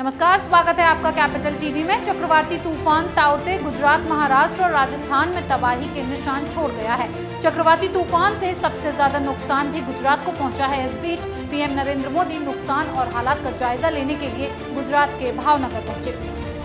नमस्कार, स्वागत है आपका कैपिटल टीवी में। चक्रवाती तूफान ताउते गुजरात, महाराष्ट्र और राजस्थान में तबाही के निशान छोड़ गया है। चक्रवाती तूफान से सबसे ज्यादा नुकसान भी गुजरात को पहुंचा है। इस बीच पीएम नरेंद्र मोदी नुकसान और हालात का जायजा लेने के लिए गुजरात के भावनगर पहुंचे।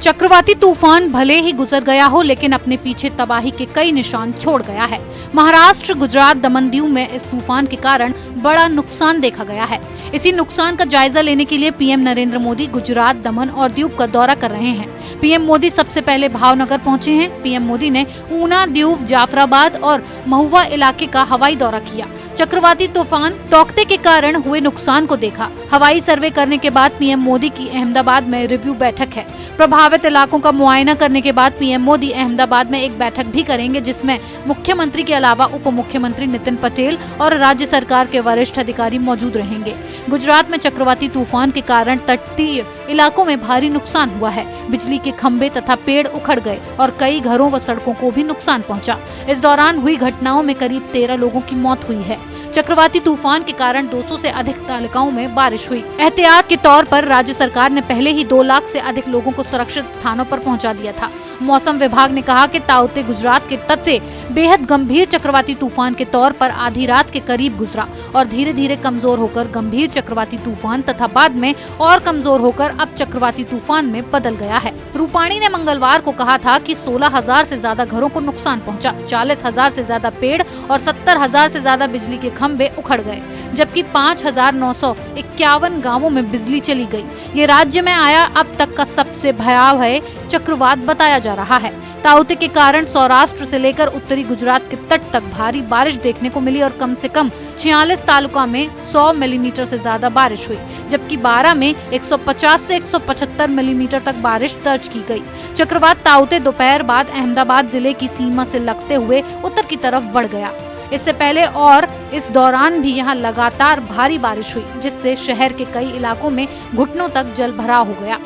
चक्रवाती तूफान भले ही गुजर गया हो, लेकिन अपने पीछे तबाही के कई निशान छोड़ गया है। महाराष्ट्र, गुजरात, दमन दीव में इस तूफान के कारण बड़ा नुकसान देखा गया है। इसी नुकसान का जायजा लेने के लिए पीएम नरेंद्र मोदी गुजरात, दमन और दीव का दौरा कर रहे हैं। पीएम मोदी सबसे पहले भावनगर पहुंचे हैं। पीएम मोदी ने ऊना, दीव, जाफराबाद और महुआ इलाके का हवाई दौरा किया। चक्रवाती तूफान तौकते के कारण हुए नुकसान को देखा। हवाई सर्वे करने के बाद पीएम मोदी की अहमदाबाद में रिव्यू बैठक है। प्रभावित इलाकों का मुआयना करने के बाद पीएम मोदी अहमदाबाद में एक बैठक भी करेंगे, जिसमें मुख्यमंत्री के अलावा उप मुख्यमंत्री नितिन पटेल और राज्य सरकार के वरिष्ठ अधिकारी मौजूद रहेंगे। गुजरात में चक्रवाती तूफान के कारण तटीय इलाकों में भारी नुकसान हुआ है। बिजली के खंभे तथा पेड़ उखड़ गए और कई घरों व सड़कों को भी नुकसान पहुंचा। इस दौरान हुई घटनाओं में करीब 13 लोगों की मौत हुई है। चक्रवाती तूफान के कारण 200 से अधिक तालुकाओं में बारिश हुई। एहतियात के तौर पर राज्य सरकार ने पहले ही 2 लाख से अधिक लोगों को सुरक्षित स्थानों पर पहुंचा दिया था। मौसम विभाग ने कहा कि ताउते गुजरात के तट से बेहद गंभीर चक्रवाती तूफान के तौर पर आधी रात के करीब गुजरा और धीरे धीरे कमजोर होकर गंभीर चक्रवाती तूफान तथा बाद में और कमजोर होकर अब चक्रवाती तूफान में बदल गया है। रूपाणी ने मंगलवार को कहा था कि 16,000 से ज्यादा घरों को नुकसान पहुंचा, 40,000 से ज्यादा पेड़ और 70,000 से ज्यादा बिजली के खंभे उखड़ गए, जबकि 5,951 गांवों में बिजली चली गई। ये राज्य में आया अब तक का सबसे भयावह चक्रवात बताया जा रहा है। ताउते के कारण सौराष्ट्र से लेकर उत्तरी गुजरात के तट तक भारी बारिश देखने को मिली और कम से कम 46 तालुका में 100 मिलीमीटर से ज्यादा बारिश हुई, जबकि 12 में 150 से 175 मिलीमीटर तक बारिश दर्ज की गई। चक्रवात ताउते दोपहर बाद अहमदाबाद जिले की सीमा से लगते हुए उत्तर की तरफ बढ़ गया। इससे पहले और इस दौरान भी यहाँ लगातार भारी बारिश हुई, जिससे शहर के कई इलाकों में घुटनों तक जल भराव हो गया।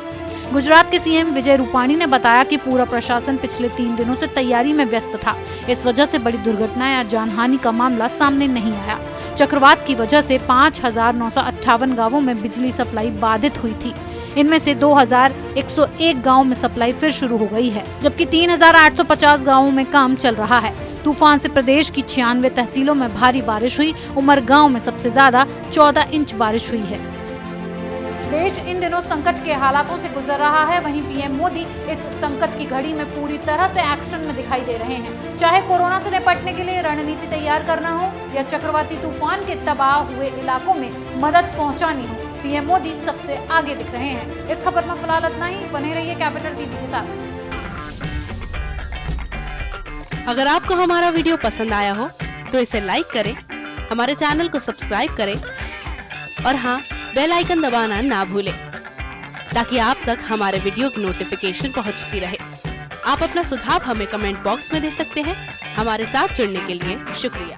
गुजरात के सीएम विजय रूपाणी ने बताया कि पूरा प्रशासन पिछले 3 दिनों से तैयारी में व्यस्त था। इस वजह से बड़ी दुर्घटना या जानहानि का मामला सामने नहीं आया। चक्रवात की वजह से 5,958 गांवों में बिजली सप्लाई बाधित हुई थी। इनमें से 2,101 गाँव में सप्लाई फिर शुरू हो गई है, जबकि 3,850 गाँवों में काम चल रहा है। तूफान से प्रदेश की 96 तहसीलों में भारी बारिश हुई। उमरगांव में सबसे ज्यादा 14 इंच बारिश हुई है। देश इन दिनों संकट के हालातों से गुजर रहा है। वहीं पीएम मोदी इस संकट की घड़ी में पूरी तरह से एक्शन में दिखाई दे रहे हैं। चाहे कोरोना से निपटने के लिए रणनीति तैयार करना हो या चक्रवाती तूफान के तबाह हुए इलाकों में मदद पहुंचानी हो, पीएम मोदी सबसे आगे दिख रहे हैं। इस खबर में फिलहाल इतना ही। बने रहिए कैपिटल टीवी के साथ। अगर आपको हमारा वीडियो पसंद आया हो तो इसे लाइक करें, हमारे चैनल को सब्सक्राइब करें और हाँ, बेल आइकन दबाना ना भूलें, ताकि आप तक हमारे वीडियो की नोटिफिकेशन पहुंचती रहे। आप अपना सुझाव हमें कमेंट बॉक्स में दे सकते हैं। हमारे साथ जुड़ने के लिए शुक्रिया।